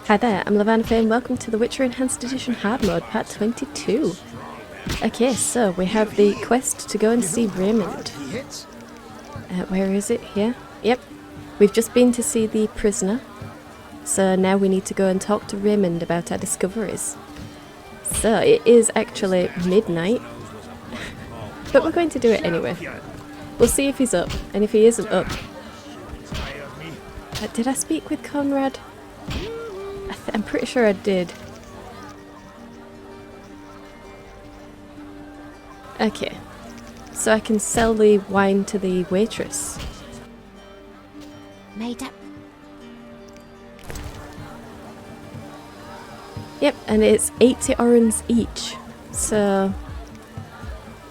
Hi there, I'm Lavanna Faye and welcome to the Witcher Enhanced Edition Hard Mode, part 22. Okay, so we have the quest to go and see Raymond. Where is it? Here? Yep. We've just been to see the prisoner, so now we need to go and talk to Raymond about our discoveries. So it is actually midnight, but we're going to do it anyway. We'll see if he's up, and if he isn't up... did I speak with Conrad? I'm pretty sure I did. Okay, so I can sell the wine to the waitress. Made up. Yep, and it's 80 orens each. So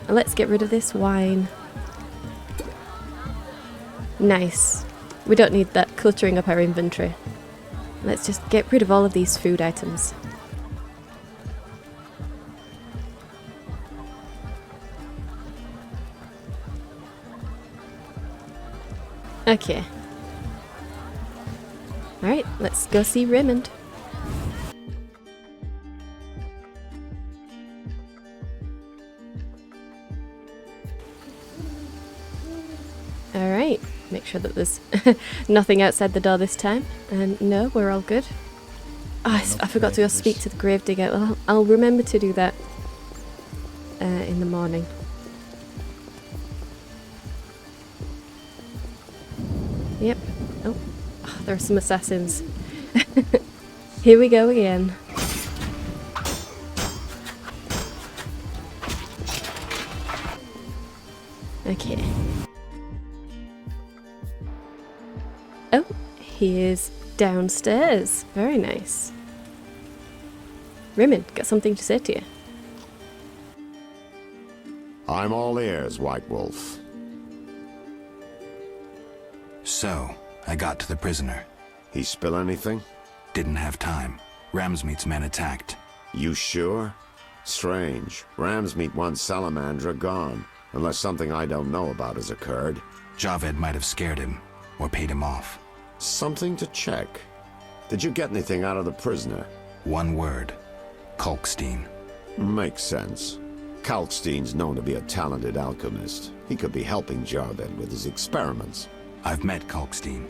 let's get rid of this wine. Nice. We don't need that cluttering up our inventory. Let's just get rid of all of these food items. Okay. Alright, let's go see Raymond. Alright, make sure that there's nothing outside the door this time. And no, we're all good. Oh, I forgot to go speak to the Gravedigger. Well, I'll remember to do that in the morning. Yep. Oh, there are some assassins. Here we go again. Okay. Oh, he is downstairs. Very nice. Raymond, got something to say to you. I'm all ears, White Wolf. So, I got to the prisoner. He spill anything? Didn't have time. Ramsmeat's men attacked. You sure? Strange. Ramsmeat wants Salamandra gone, unless something I don't know about has occurred. Javed might have scared him, or paid him off. Something to check. Did you get anything out of the prisoner? One word. Kalkstein. Makes sense. Kalkstein's known to be a talented alchemist. He could be helping Javed with his experiments. I've met Kalkstein.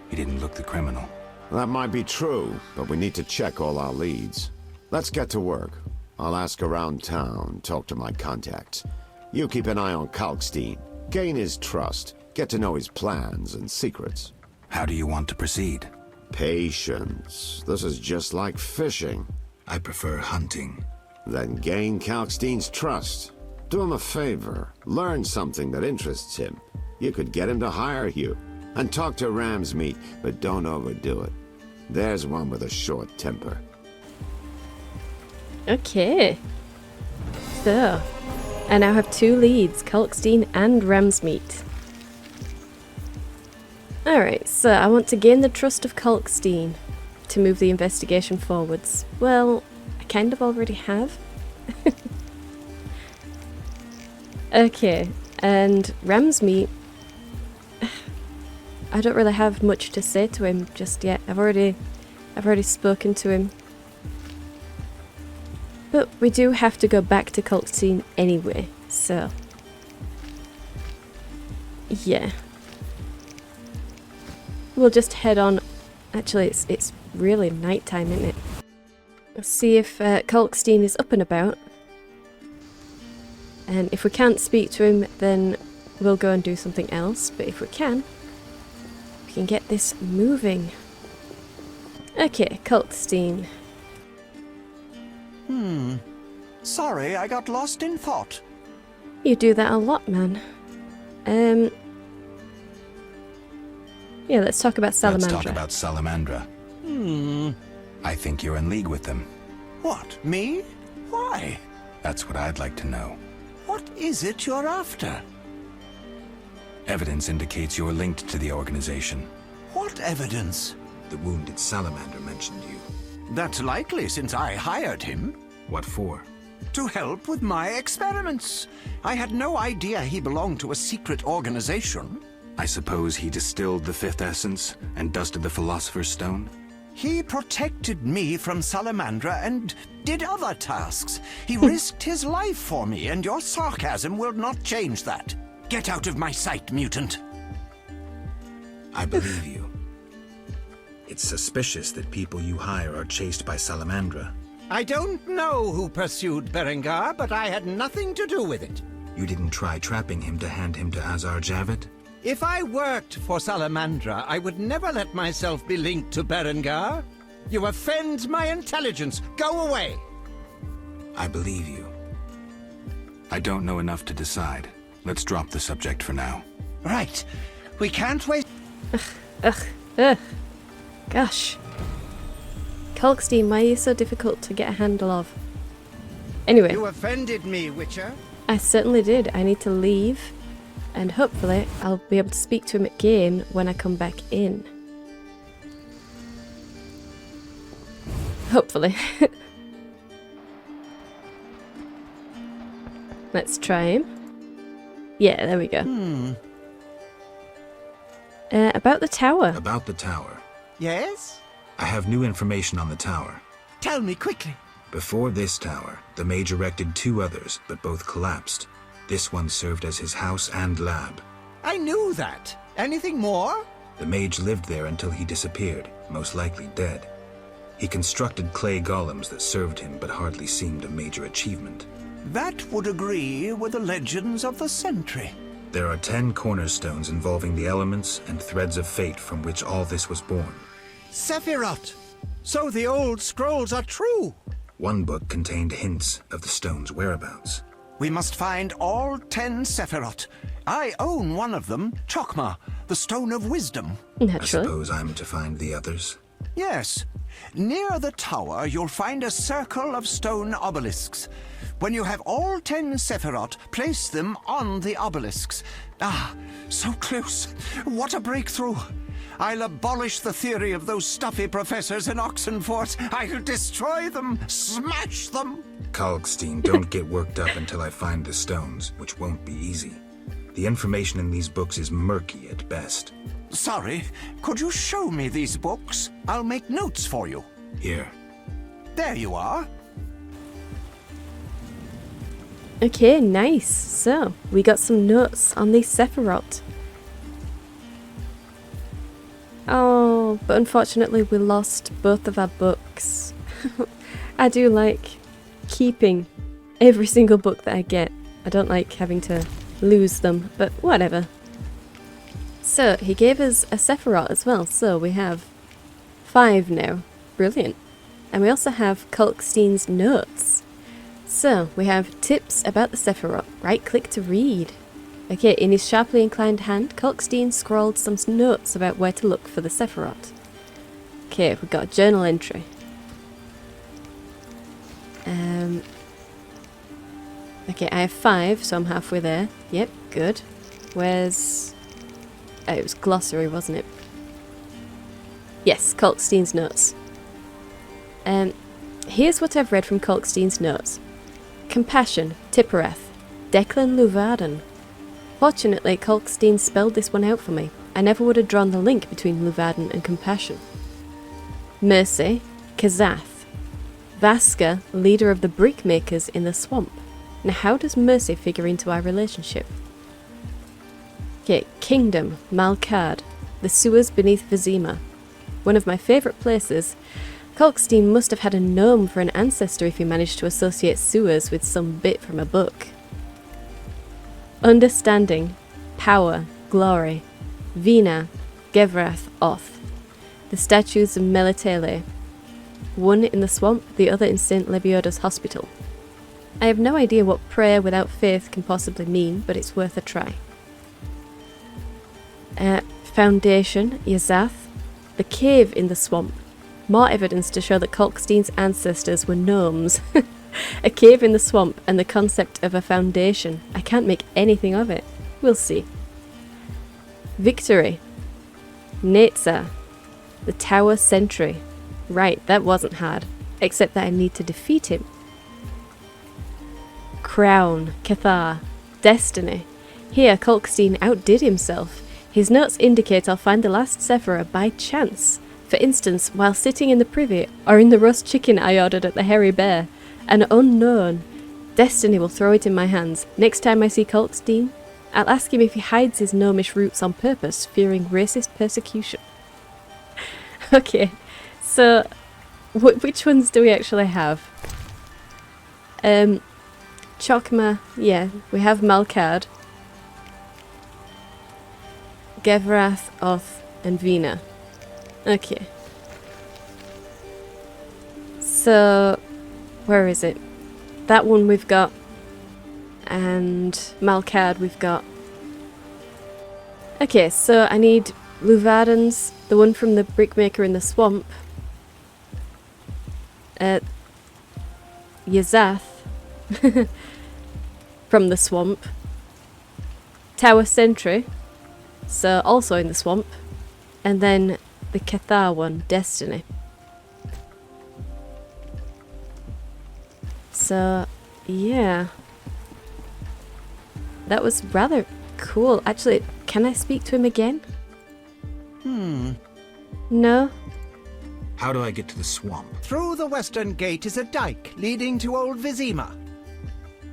He didn't look the criminal. That might be true, but we need to check all our leads. Let's get to work. I'll ask around town, talk to my contacts. You keep an eye on Kalkstein. Gain his trust. Get to know his plans and secrets. How do you want to proceed? Patience. This is just like fishing. I prefer hunting. Then gain Kalkstein's trust. Do him a favor. Learn something that interests him. You could get him to hire you. And talk to Ramsmeat, but don't overdo it. There's one with a short temper. Okay. So, I now have two leads, Kalkstein and Ramsmeat. Alright, so I want to gain the trust of Kalkstein to move the investigation forwards. Well, I kind of already have. Okay, and Ramsmeat, I don't really have much to say to him just yet. I've already spoken to him. But we do have to go back to Kalkstein anyway, so yeah. We'll just head on. Actually, it's really nighttime, isn't it? Let's see if Kalkstein is up and about. And if we can't speak to him, then we'll go and do something else. But if we can get this moving. Okay, Kalkstein. Sorry, I got lost in thought. You do that a lot, man. Yeah, let's talk about Salamandra. Let's talk about Salamandra. I think you're in league with them. What, me? Why? That's what I'd like to know. What is it you're after? Evidence indicates you're linked to the organization. What evidence? The wounded Salamander mentioned you. That's likely since I hired him. What for? To help with my experiments. I had no idea he belonged to a secret organization. I suppose he distilled the fifth essence and dusted the Philosopher's Stone? He protected me from Salamandra and did other tasks. He risked his life for me, and your sarcasm will not change that. Get out of my sight, mutant. I believe you. It's suspicious that people you hire are chased by Salamandra. I don't know who pursued Berengar, but I had nothing to do with it. You didn't try trapping him to hand him to Azar Javed? If I worked for Salamandra, I would never let myself be linked to Berengar. You offend my intelligence. Go away! I believe you. I don't know enough to decide. Let's drop the subject for now. Right. We can't waste... Ugh. Gosh. Kalkstein, why are you so difficult to get a handle of? Anyway. You offended me, Witcher. I certainly did. I need to leave. And hopefully I'll be able to speak to him again when I come back in. Hopefully. Let's try him. Yeah, there we go. About the tower. About the tower. Yes? I have new information on the tower. Tell me quickly. Before this tower, the mage erected 2 others, but both collapsed. This one served as his house and lab. I knew that. Anything more? The mage lived there until he disappeared, most likely dead. He constructed clay golems that served him, but hardly seemed a major achievement. That would agree with the legends of the Sentry. There are 10 cornerstones involving the elements and threads of fate from which all this was born. Sephirah! So the old scrolls are true! One book contained hints of the stone's whereabouts. We must find all 10 Sephirah. I own one of them, Chokmah, the Stone of Wisdom. I Naturally. suppose I'm to find the others. Yes. Near the tower, you'll find a circle of stone obelisks. When you have all 10 Sephirah, place them on the obelisks. Ah, so close. What a breakthrough. I'll abolish the theory of those stuffy professors in Oxenfort. I'll destroy them, smash them. Kalkstein, don't get worked up until I find the stones, which won't be easy. The information in these books is murky at best. Sorry, could you show me these books? I'll make notes for you. Here. There you are. Okay, nice. So, we got some notes on the Sephirah. Oh, but unfortunately we lost both of our books. I do like keeping every single book that I get. I don't like having to lose them, but whatever. So, he gave us a Sephirah as well, so we have 5 now. Brilliant. And we also have Kalkstein's notes. So, we have tips about the Sephirah. Right-click to read. Okay, in his sharply inclined hand, Kalkstein scrawled some notes about where to look for the Sephirah. Okay, we've got a journal entry. Okay, I have 5, so I'm halfway there. Yep, good. Where's... Oh, it was glossary, wasn't it? Yes, Kalkstein's notes. Here's what I've read from Kalkstein's notes. Compassion, Tippereth, Declan Luvarden. Fortunately, Kalkstein spelled this one out for me. I never would have drawn the link between Luvarden and Compassion. Mercy, Kazath. Vaska, leader of the brickmakers in the swamp. Now how does Mercy figure into our relationship? Okay, Kingdom, Malkad. The sewers beneath Vizima. One of my favourite places. Kalkstein must have had a gnome for an ancestor if he managed to associate sewers with some bit from a book. Understanding, Power, Glory, Vina, Gevrath, Oth. The statues of Melitele. One in the swamp, the other in St. Lebioda's hospital. I have no idea what prayer without faith can possibly mean, but it's worth a try. Foundation, Yazath. The cave in the swamp. More evidence to show that Kalkstein's ancestors were gnomes. A cave in the swamp and the concept of a foundation. I can't make anything of it. We'll see. Victory. Netza. The Tower Sentry. Right, that wasn't hard. Except that I need to defeat him. Crown. Cathar. Destiny. Here, Kalkstein outdid himself. His notes indicate I'll find the last Sephirah by chance. For instance, while sitting in the privy or in the roast chicken I ordered at the Hairy Bear, an unknown destiny will throw it in my hands. Next time I see Kalkstein, I'll ask him if he hides his gnomish roots on purpose, fearing racist persecution. Okay, so which ones do we actually have? Chokma, yeah, we have Malkad, Gevrath, Oth, and Vina. Okay. So, where is it? That one we've got. And Malkad we've got. Okay, so I need Luvaden's, the one from the brickmaker in the swamp. Yazath from the swamp. Tower Sentry, so also in the swamp. And then the Cathar one, Destiny. So, yeah. That was rather cool. Actually, can I speak to him again? No? How do I get to the swamp? Through the western gate is a dike leading to Old Vizima.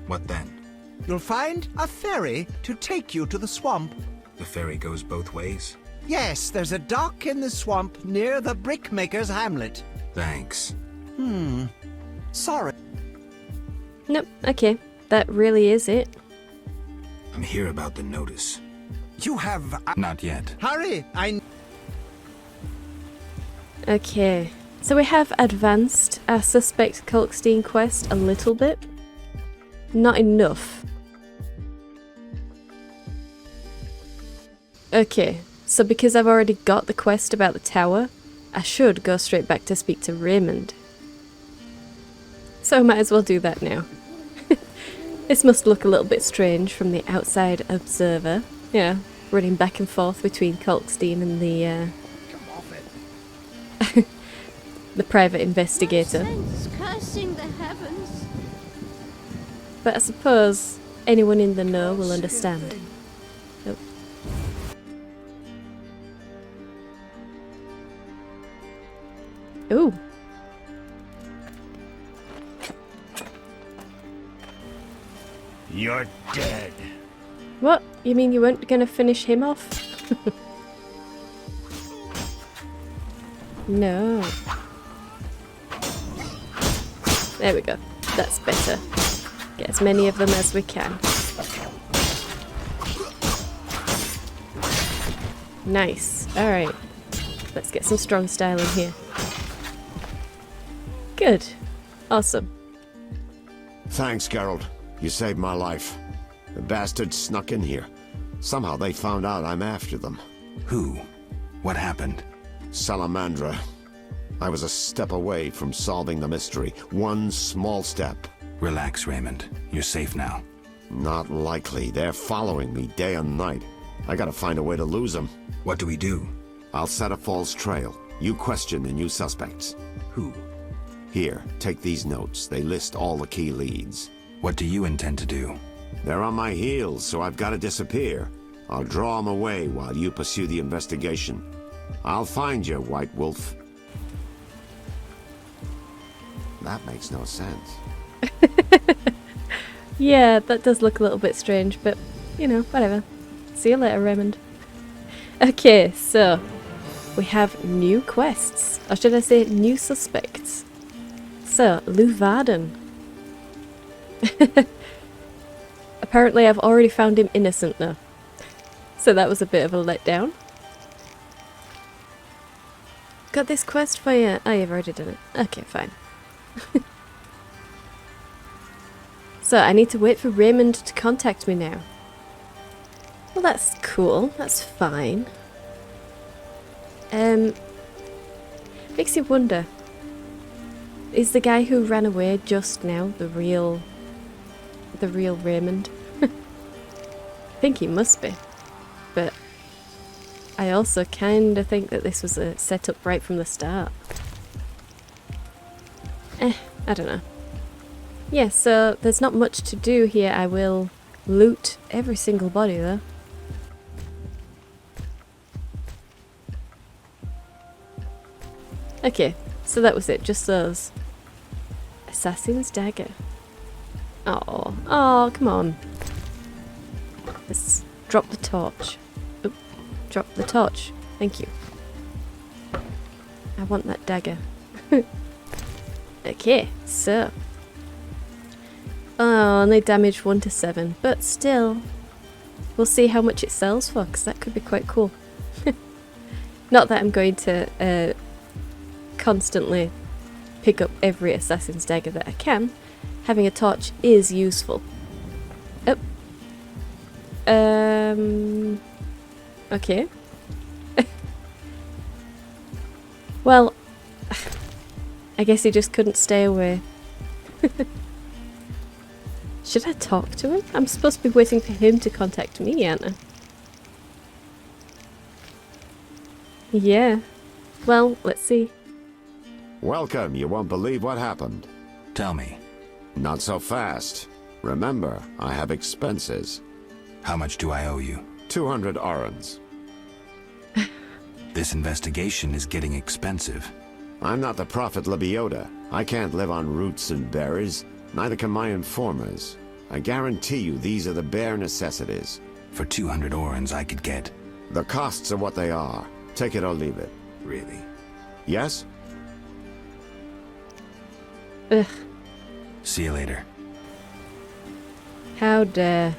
What then? You'll find a ferry to take you to the swamp. The ferry goes both ways? Yes, there's a dock in the swamp near the brickmaker's hamlet. Thanks. Sorry. Nope, okay. That really is it. I'm here about the notice. You have... Not yet. Hurry! Okay, so we have advanced our suspect Kalkstein quest a little bit. Not enough. Okay, so because I've already got the quest about the tower, I should go straight back to speak to Raymond. So I might as well do that now. This must look a little bit strange from the outside observer. Yeah, running back and forth between Kalkstein and the the private investigator. Cursing the heavens. But I suppose anyone in the know will understand. Nope. Ooh. You're dead. What? You mean you weren't gonna finish him off? No. There we go. That's better. Get as many of them as we can. Nice. Alright. Let's get some strong style in here. Good. Awesome. Thanks, Geralt. You saved my life. The bastards snuck in here. Somehow they found out I'm after them. Who? What happened? Salamandra. I was a step away from solving the mystery. One small step. Relax, Raymond. You're safe now. Not likely. They're following me day and night. I gotta find a way to lose them. What do we do? I'll set a false trail. You question the new suspects. Who? Here, take these notes. They list all the key leads. What do you intend to do? They're on my heels, so I've got to disappear. I'll draw them away while you pursue the investigation. I'll find you, White Wolf. That makes no sense. Yeah, that does look a little bit strange, but, you know, whatever. See you later, Raymond. Okay, so we have new quests. Or should I say new suspects? So, Luvaden. Apparently I've already found him innocent now. So that was a bit of a letdown. Got this quest for you. Oh, you've already done it. Okay, fine. So I need to wait for Raymond to contact me now. Well, that's cool. That's fine. Makes you wonder. Is the guy who ran away just now the real Raymond? I think he must be. But I also kind of think that this was a setup right from the start. I don't know. Yeah, so there's not much to do here. I will loot every single body though. Okay, so that was it. Just those. Assassin's dagger. Oh, come on. Let's drop the torch. Oop, drop the torch. Thank you. I want that dagger. Okay, so. Oh, only damage 1 to 7, but still. We'll see how much it sells for, because that could be quite cool. Not that I'm going to constantly pick up every assassin's dagger that I can. Having a torch is useful. Oh. Okay. Well, I guess he just couldn't stay away. Should I talk to him? I'm supposed to be waiting for him to contact me, aren't I? Yeah. Well, let's see. Welcome. You won't believe what happened. Tell me, Not so fast. Remember, I have expenses. how much do I owe you? 200 orens. This investigation is getting expensive. I'm not the Prophet Lebiota. I can't live on roots and berries. Neither can my informers. I guarantee you these are the bare necessities. For 200 orens I could get. The costs are what they are. Take it or leave it. Really? Yes? Ugh, See you later. how dare.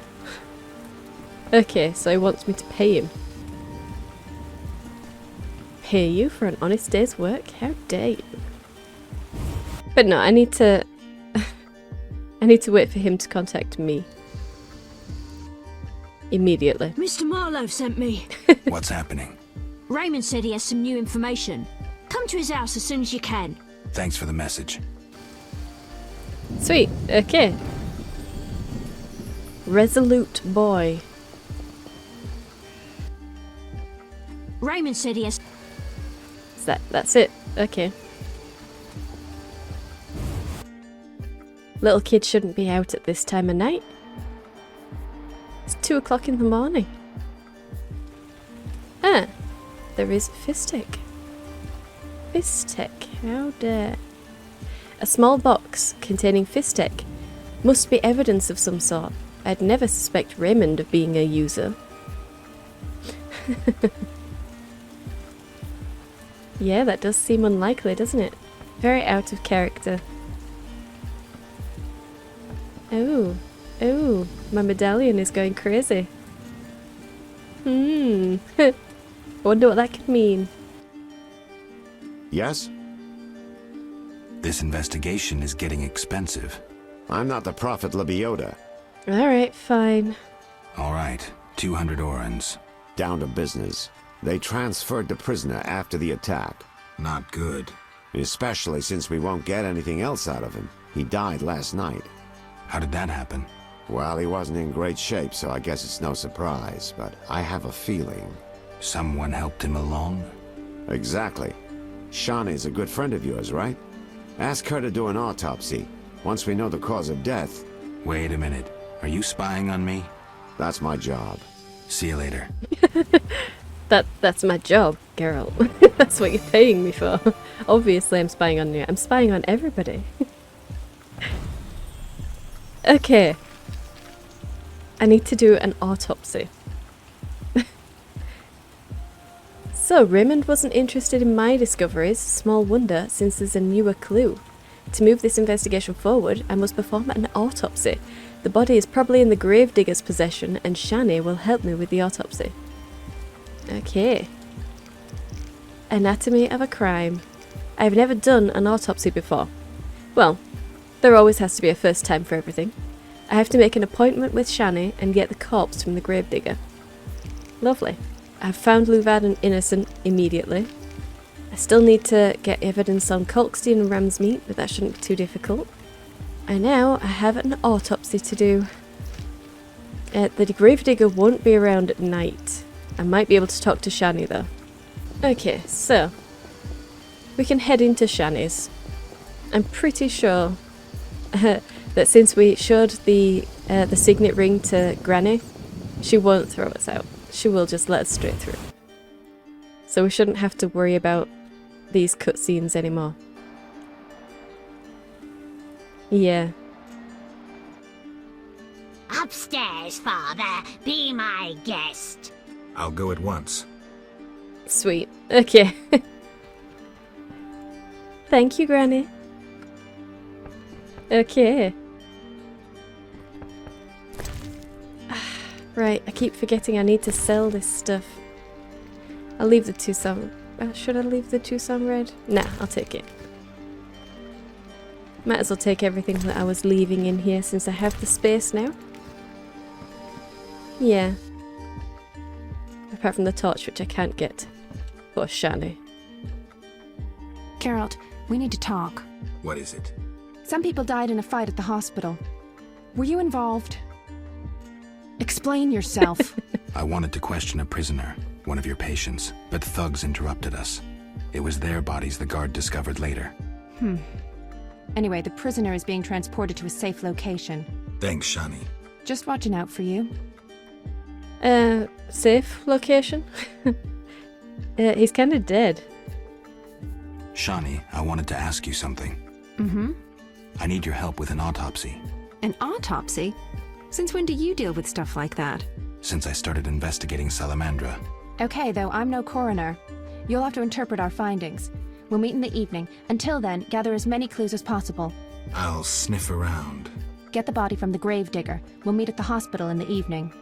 Okay, so he wants me to pay him. Pay you for an honest day's work? How dare you? But no, I need to... I need to wait for him to contact me. Immediately. Mr. Marlowe sent me. What's happening? Raymond said he has some new information. Come to his house as soon as you can. Thanks for the message. Sweet, okay. Resolute boy. Raymond said he has... That's it. Okay. Little kids shouldn't be out at this time of night. It's 2 o'clock in the morning. Ah, there is Fistic. Fistic, how dare. A small box containing Fistic must be evidence of some sort. I'd never suspect Raymond of being a user. Yeah, that does seem unlikely, doesn't it? Very out of character. Oh, my medallion is going crazy. I wonder what that could mean. Yes? This investigation is getting expensive. I'm not the Prophet Lebiota. Alright, fine. All right, 200 orens. Down to business. They transferred the prisoner after the attack. Not good. Especially since we won't get anything else out of him. He died last night. How did that happen? Well, he wasn't in great shape, so I guess it's no surprise, but I have a feeling. Someone helped him along? Exactly. Shani's a good friend of yours, right? Ask her to do an autopsy. Once we know the cause of death. Wait a minute. Are you spying on me? That's my job. See you later. That's my job, Geralt. That's what you're paying me for. Obviously I'm spying on you. I'm spying on everybody. Okay. I need to do an autopsy. So, Raymond wasn't interested in my discoveries. Small wonder, since there's a newer clue. To move this investigation forward, I must perform an autopsy. The body is probably in the Gravedigger's possession, and Shani will help me with the autopsy. Okay. Anatomy of a crime. I've never done an autopsy before. Well, there always has to be a first time for everything. I have to make an appointment with Shani and get the corpse from the Gravedigger. Lovely. I've found Luvaden innocent immediately. I still need to get evidence on Kalkstein and ram's meat, but that shouldn't be too difficult. And now I have an autopsy to do. The Gravedigger won't be around at night. I might be able to talk to Shani though. Okay, so we can head into Shani's. I'm pretty sure that since we showed the signet ring to Granny, she won't throw us out. She will just let us straight through. So we shouldn't have to worry about these cutscenes anymore. Yeah. Upstairs, Father. Be my guest. I'll go at once. Sweet. Okay. Thank you, Granny. Okay. Right, I keep forgetting I need to sell this stuff. I'll leave the 2 song... should I leave the 2 song red? Nah, I'll take it. Might as well take everything that I was leaving in here since I have the space now. Yeah. Apart from the torch, which I can't get. Poor Shani. Geralt, we need to talk. What is it? Some people died in a fight at the hospital. Were you involved? Explain yourself. I wanted to question a prisoner, one of your patients, but thugs interrupted us. It was their bodies the guard discovered later. Anyway, the prisoner is being transported to a safe location. Thanks, Shani. Just watching out for you. Safe location? He's kind of dead. Shani, I wanted to ask you something. Mm-hmm. I need your help with an autopsy. An autopsy? Since when do you deal with stuff like that? Since I started investigating Salamandra. Okay, though, I'm no coroner. You'll have to interpret our findings. We'll meet in the evening. Until then, gather as many clues as possible. I'll sniff around. Get the body from the Gravedigger. We'll meet at the hospital in the evening.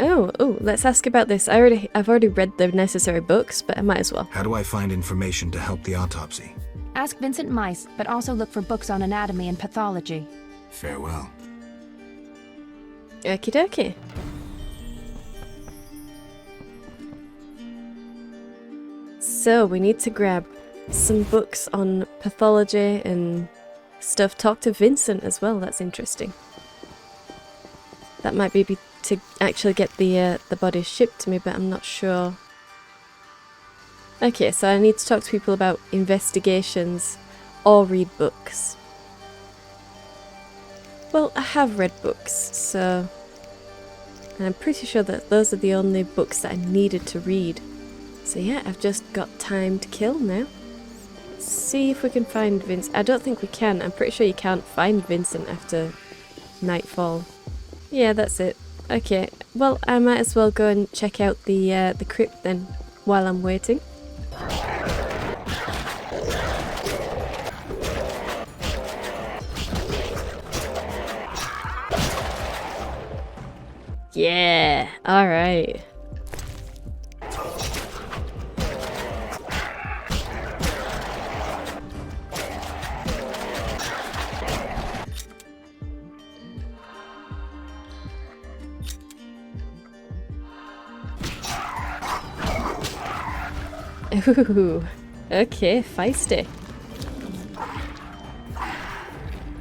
Oh, let's ask about this. I've already read the necessary books, but I might as well. How do I find information to help the autopsy? Ask Vincent Mice, but also look for books on anatomy and pathology. Farewell. Okie dokie. So, we need to grab some books on pathology and stuff. Talk to Vincent as well, that's interesting. That might be to actually get the body shipped to me, but I'm not sure. Okay, so I need to talk to people about investigations or read books. Well, I have read books, so... And I'm pretty sure that those are the only books that I needed to read. So yeah, I've just got time to kill now. Let's see if we can find Vincent. I don't think we can. I'm pretty sure you can't find Vincent after nightfall. Yeah, that's it. Okay, well, I might as well go and check out the crypt then, while I'm waiting. Yeah, alright. Ooh, okay, feisty.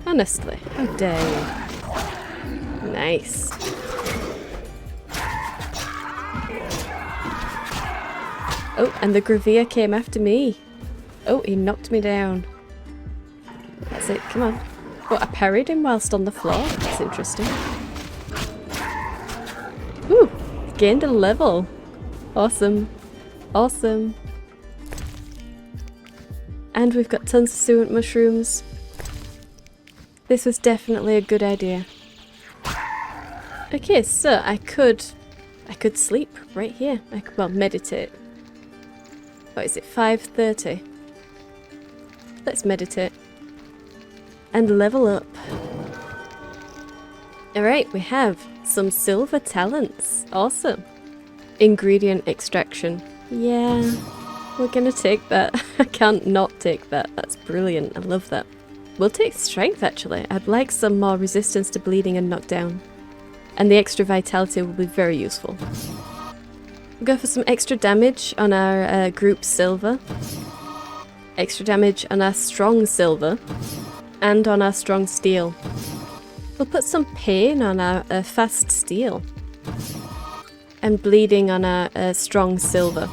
Honestly, how dare you? Nice. Oh, and the Gravia came after me. Oh, he knocked me down. That's it, come on. What, I parried him whilst on the floor? That's interesting. Ooh, gained a level. Awesome. Awesome. And we've got tons of suet mushrooms. This was definitely a good idea. Okay, so I could sleep right here. Well, meditate. What is it, 5:30? Let's meditate. And level up. Alright, we have some silver talents. Awesome. Ingredient extraction. Yeah, we're gonna take that. I can't not take that. That's brilliant. I love that. We'll take strength, actually. I'd like some more resistance to bleeding and knockdown. And the extra vitality will be very useful. We'll go for some extra damage on our group silver. Extra damage on our strong silver. And on our strong steel. We'll put some pain on our fast steel. And bleeding on our strong silver.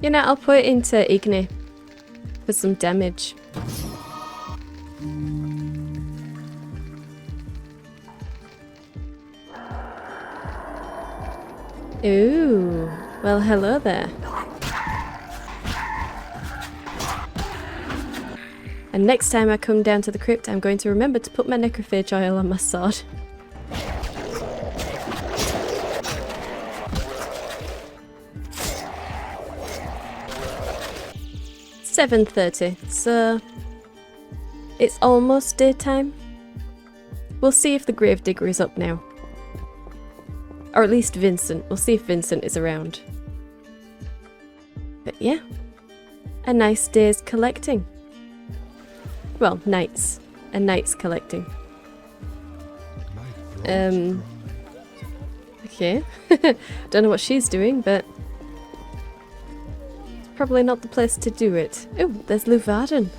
You know, I'll put it into Igni for some damage. Ooh, well, hello there. And next time I come down to the crypt, I'm going to remember to put my necrophage oil on my sword. $7:30, so it's almost daytime. We'll see if the Gravedigger is up now. Or at least Vincent. We'll see if Vincent is around. But yeah, a nice day's collecting. Well, nights. A night's collecting. Okay. Don't know what she's doing, but it's probably not the place to do it. Oh, there's Luvarden.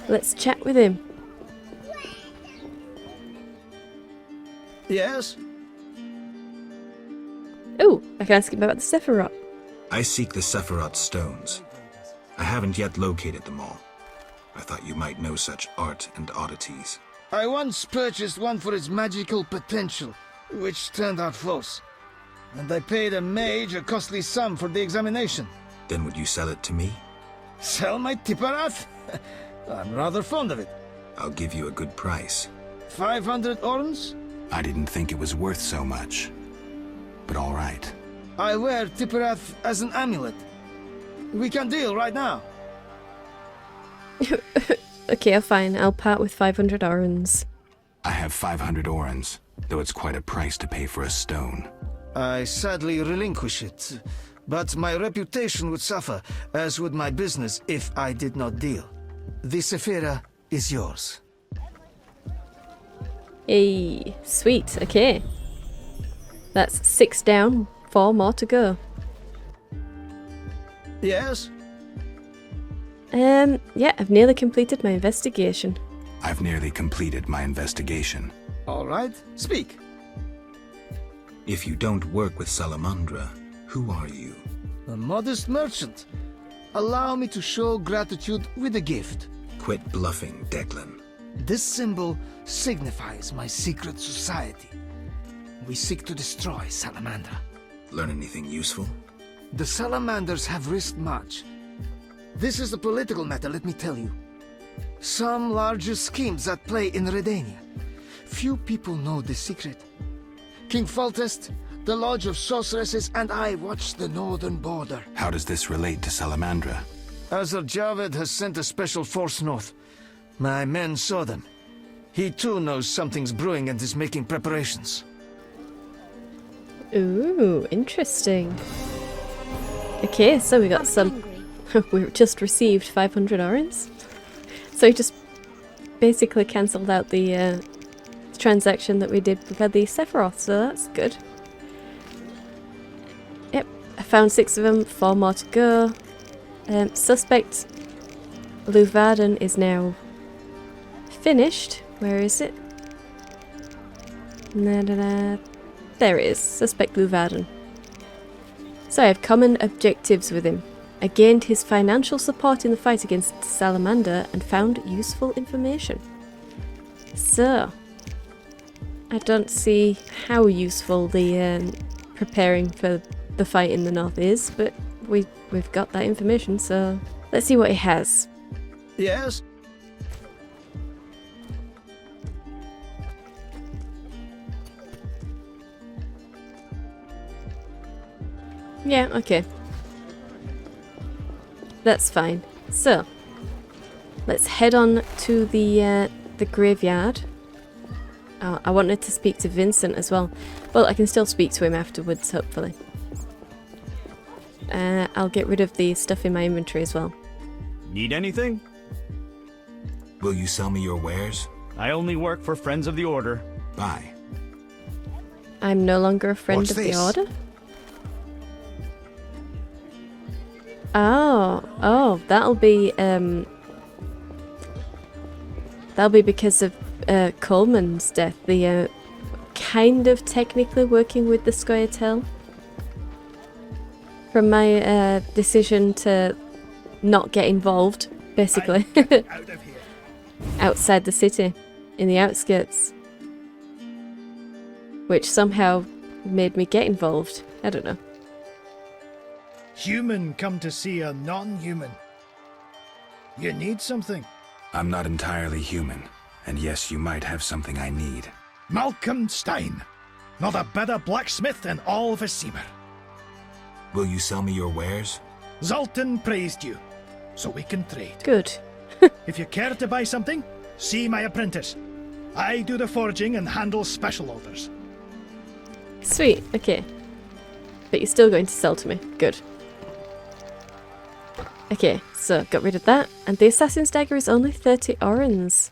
Let's chat with him. Yes? Oh, I can ask him about the Sephirah. I seek the Sephirah Stones. I haven't yet located them all. I thought you might know such art and oddities. I once purchased one for its magical potential, which turned out false. And I paid a mage a costly sum for the examination. Then would you sell it to me? Sell my Tipparath? I'm rather fond of it. I'll give you a good price. 500 orns? I didn't think it was worth so much. But all right. I wear Tipparath as an amulet. We can deal right now. Okay, fine. I'll part with 500 orens. I have 500 orens, though it's quite a price to pay for a stone. I sadly relinquish it, but my reputation would suffer, as would my business if I did not deal. The Sephirah is yours. Hey, sweet. Okay. That's 6 down, 4 more to go. Yes? Yeah, I've nearly completed my investigation. I've nearly completed my investigation. All right, speak. If you don't work with Salamandra, who are you? A modest merchant. Allow me to show gratitude with a gift. Quit bluffing, Declan. This symbol signifies my secret society. We seek to destroy Salamandra. Learn anything useful? The Salamanders have risked much. This is a political matter, let me tell you. Some larger schemes at play in Redania. Few people know the secret. King Foltest, the Lodge of Sorceresses, and I watch the northern border. How does this relate to Salamandra? Azar Javed has sent a special force north. My men saw them. He too knows something's brewing and is making preparations. Ooh, interesting. Okay, so we got some... we just received 500 orens. So we just basically cancelled out the transaction that we did for the Sephiroth, so that's good. Yep, I found 6 of them, 4 more to go. Suspect Luvarden is now finished. Where is it? There it is, Suspect Luvarden. So I have common objectives with him. I gained his financial support in the fight against Salamander and found useful information. So, I don't see how useful the preparing for the fight in the north is, but we've got that information, so let's see what he has. Yes? Yeah, okay. That's fine. So, let's head on to the graveyard. I wanted to speak to Vincent as well. Well, I can still speak to him afterwards, hopefully. I'll get rid of the stuff in my inventory as well. Need anything? Will you sell me your wares? I only work for Friends of the Order. Buy. I'm no longer a friend What's of this? the Order? Oh, that'll be because of Coleman's death. The kind of technically working with the Scoia'tael. From my decision to not get involved, basically. Out of here. Outside the city, in the outskirts. Which somehow made me get involved. I don't know. Human come to see a non-human. You need something? I'm not entirely human, and yes, you might have something I need. Kalkstein. Not a better blacksmith in all Vizima. Will you sell me your wares? Zoltan praised you, so we can trade. Good. If you care to buy something, see my apprentice. I do the forging and handle special orders. Sweet, okay. But you're still going to sell to me. Good. Okay, so got rid of that. And the assassin's dagger is only 30 orens.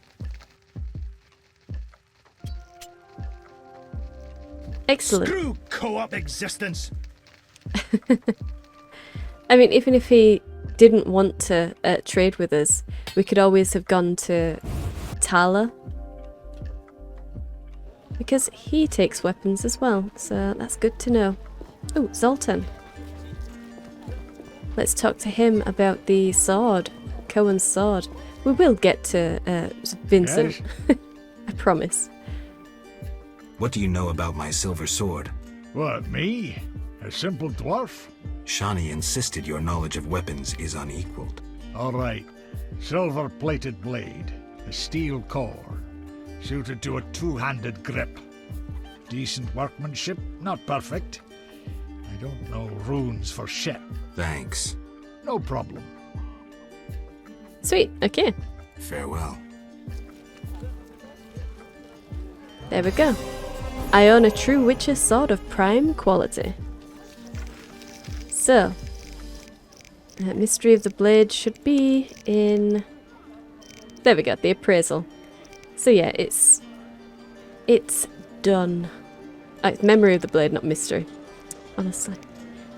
Excellent. Screw co-op existence! I mean, even if he didn't want to trade with us, we could always have gone to Tala. Because he takes weapons as well, so that's good to know. Oh, Zoltan. Let's talk to him about the sword. Cohen's sword. We will get to Vincent. Yes? I promise. What do you know about my silver sword? What, me? A simple dwarf? Shani insisted your knowledge of weapons is unequaled. All right. Silver-plated blade. A steel core. Suited to a two-handed grip. Decent workmanship, not perfect. I don't know runes for shit. Thanks. No problem. Sweet, okay. Farewell. There we go. I own a true Witcher sword of prime quality. So, Mystery of the Blade should be in... There we go, the appraisal. So yeah, it's done. It's Memory of the Blade, not Mystery. Honestly.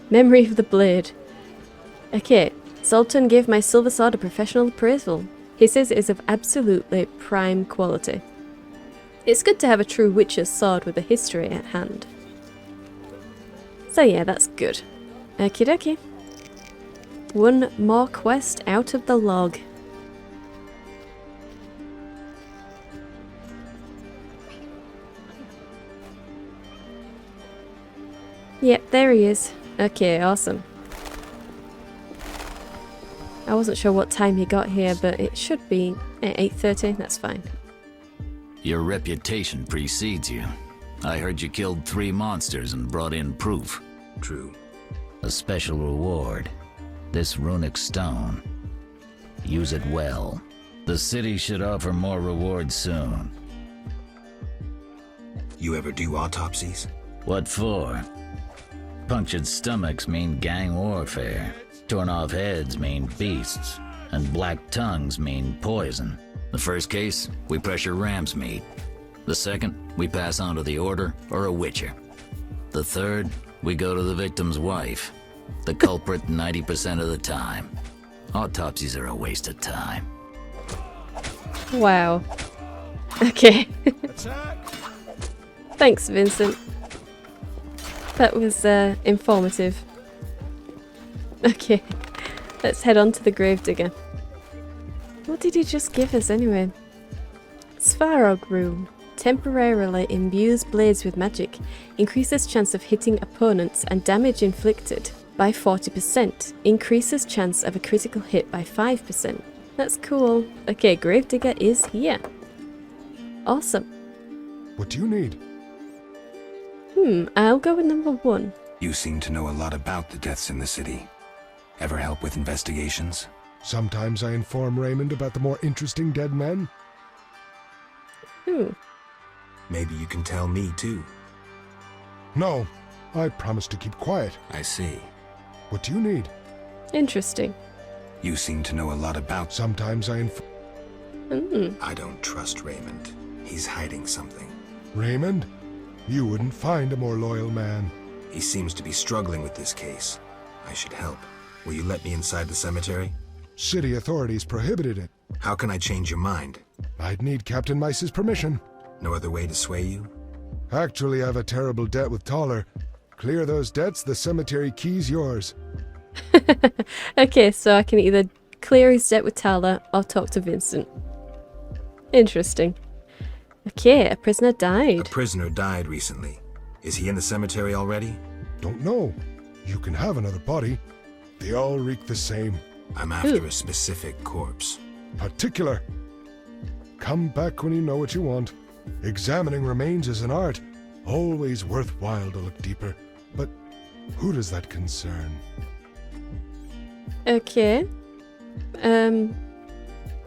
Memory of the Blade. Okay, Zoltan gave my silver sword a professional appraisal. He says it is of absolutely prime quality. It's good to have a true Witcher's sword with a history at hand. So yeah, that's good. Okie dokie. One more quest out of the log. Yep, there he is. Okay, awesome. I wasn't sure what time he got here, but it should be at 8:30. That's fine. Your reputation precedes you. I heard you killed 3 monsters and brought in proof. True. A special reward. This runic stone. Use it well. The city should offer more rewards soon. You ever do autopsies? What for? Punctured stomachs mean gang warfare. Torn off heads mean beasts. And black tongues mean poison. The first case, we pressure ram's meat. The second, we pass on to the Order or a Witcher. The third, we go to the victim's wife. The culprit 90% of the time. Autopsies are a waste of time. Wow. Okay. Thanks, Vincent. That was informative. Okay, let's head on to the Gravedigger. What did he just give us anyway? Sephirah Room. Temporarily imbues blades with magic. Increases chance of hitting opponents and damage inflicted by 40%. Increases chance of a critical hit by 5%. That's cool. Okay, Gravedigger is here. Awesome. What do you need? I'll go with number 1. You seem to know a lot about the deaths in the city. Ever help with investigations? Sometimes I inform Raymond about the more interesting dead men. Maybe you can tell me too. No, I promise to keep quiet. I see. What do you need? Interesting. You seem to know a lot about... Sometimes I I don't trust Raymond. He's hiding something. Raymond? You wouldn't find a more loyal man. He seems to be struggling with this case. I should help. Will you let me inside the cemetery? City authorities prohibited it. How can I change your mind? I'd need Captain Mice's permission. No other way to sway you? Actually, I have a terrible debt with Taller. Clear those debts, the cemetery key's yours. Okay, so I can either clear his debt with Tala or talk to Vincent. Interesting. Okay, a prisoner died. A prisoner died recently. Is he in the cemetery already? Don't know. You can have another body. They all reek the same. I'm after Ooh. a specific corpse. Particular. Come back when you know what you want. Examining remains is an art. Always worthwhile to look deeper. But who does that concern? Okay.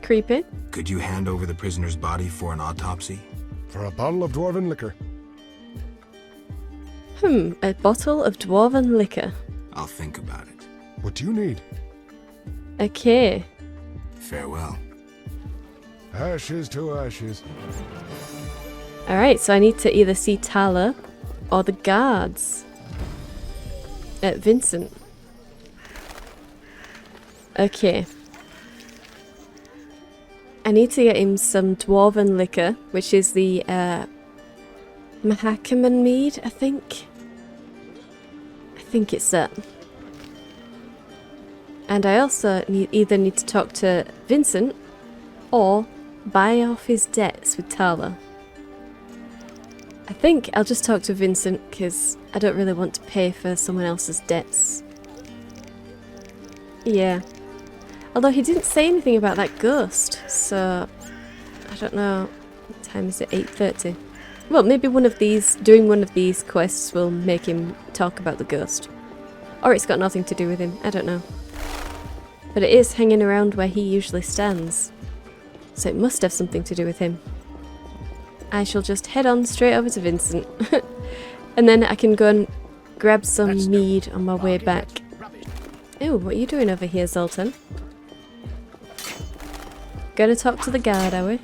Creepy. Could you hand over the prisoner's body for an autopsy? For a bottle of dwarven liquor. A bottle of dwarven liquor. I'll think about it. What do you need? Okay. Farewell. Ashes to ashes. Alright, so I need to either see Tala or the guards. Vincent. Okay. I need to get him some dwarven liquor, which is the Mahakaman mead, I think. I think it's that. And I also either need to talk to Vincent or buy off his debts with Tala. I think I'll just talk to Vincent because I don't really want to pay for someone else's debts. Yeah. Although he didn't say anything about that ghost, so I don't know. What time is it? 8:30. Well, maybe doing one of these quests will make him talk about the ghost. Or it's got nothing to do with him, I don't know. But it is hanging around where he usually stands. So it must have something to do with him. I shall just head on straight over to Vincent. And then I can go and grab some mead on my way back. Oh, what are you doing over here, Zoltan? Gonna talk to the guard, are we?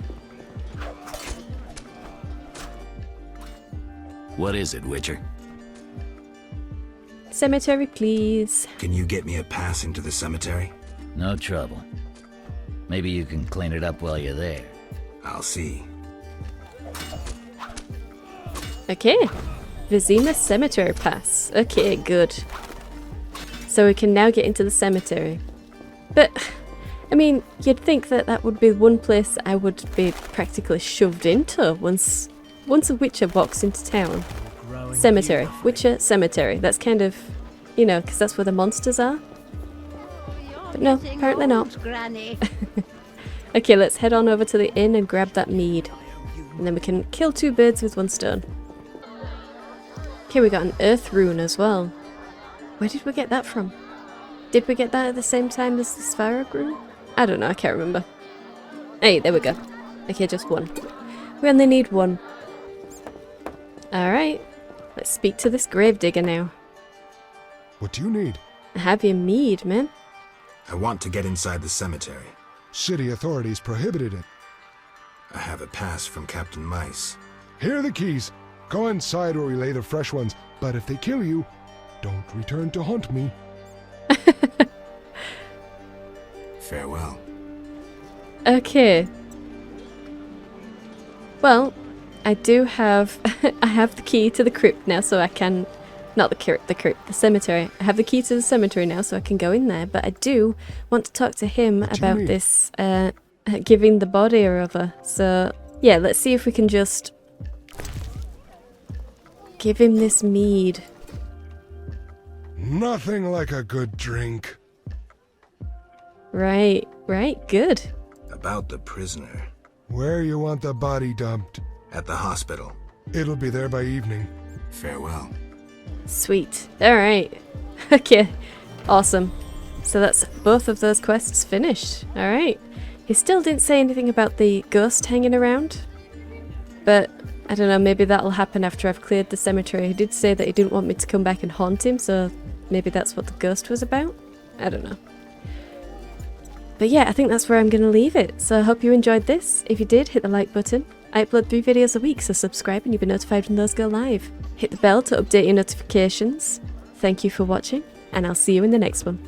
What is it, Witcher? Cemetery, please. Can you get me a pass into the cemetery? No trouble. Maybe you can clean it up while you're there. I'll see. Okay. Vizima Cemetery Pass. Okay, good. So we can now get into the cemetery. But, I mean, you'd think that that would be one place I would be practically shoved into once a Witcher walks into town. Cemetery. Witcher Cemetery. That's kind of, you know, because that's where the monsters are. But no, apparently not. Okay, let's head on over to the inn and grab that mead. And then we can kill two birds with one stone. Okay, we got an earth rune as well. Where did we get that from? Did we get that at the same time as the Sephirah rune? I don't know, I can't remember. Hey, there we go. Okay, just one. We only need one. Alright, let's speak to this Gravedigger now. What do you need? I have your mead, man. I want to get inside the cemetery. City authorities prohibited it. I have a pass from Captain Mice. Here are the keys. Go inside where we lay the fresh ones, but if they kill you, don't return to haunt me. Farewell. Okay. Well, I do have I have the key to the crypt now, so I can not the crypt, the cemetery. I have the key to the cemetery now, so I can go in there, but I do want to talk to him about this giving the body over. So, yeah, let's see if we can just give him this mead. Nothing like a good drink. Right, good. About the prisoner. Where you want the body dumped? At the hospital. It'll be there by evening. Farewell. Sweet. Alright. Okay. Awesome. So that's both of those quests finished. Alright. He still didn't say anything about the ghost hanging around. But, I don't know, maybe that'll happen after I've cleared the cemetery. He did say that he didn't want me to come back and haunt him, so maybe that's what the ghost was about? I don't know. But yeah, I think that's where I'm going to leave it. So I hope you enjoyed this. If you did, hit the like button. I upload 3 videos a week, so subscribe and you'll be notified when those go live. Hit the bell to update your notifications. Thank you for watching, and I'll see you in the next one.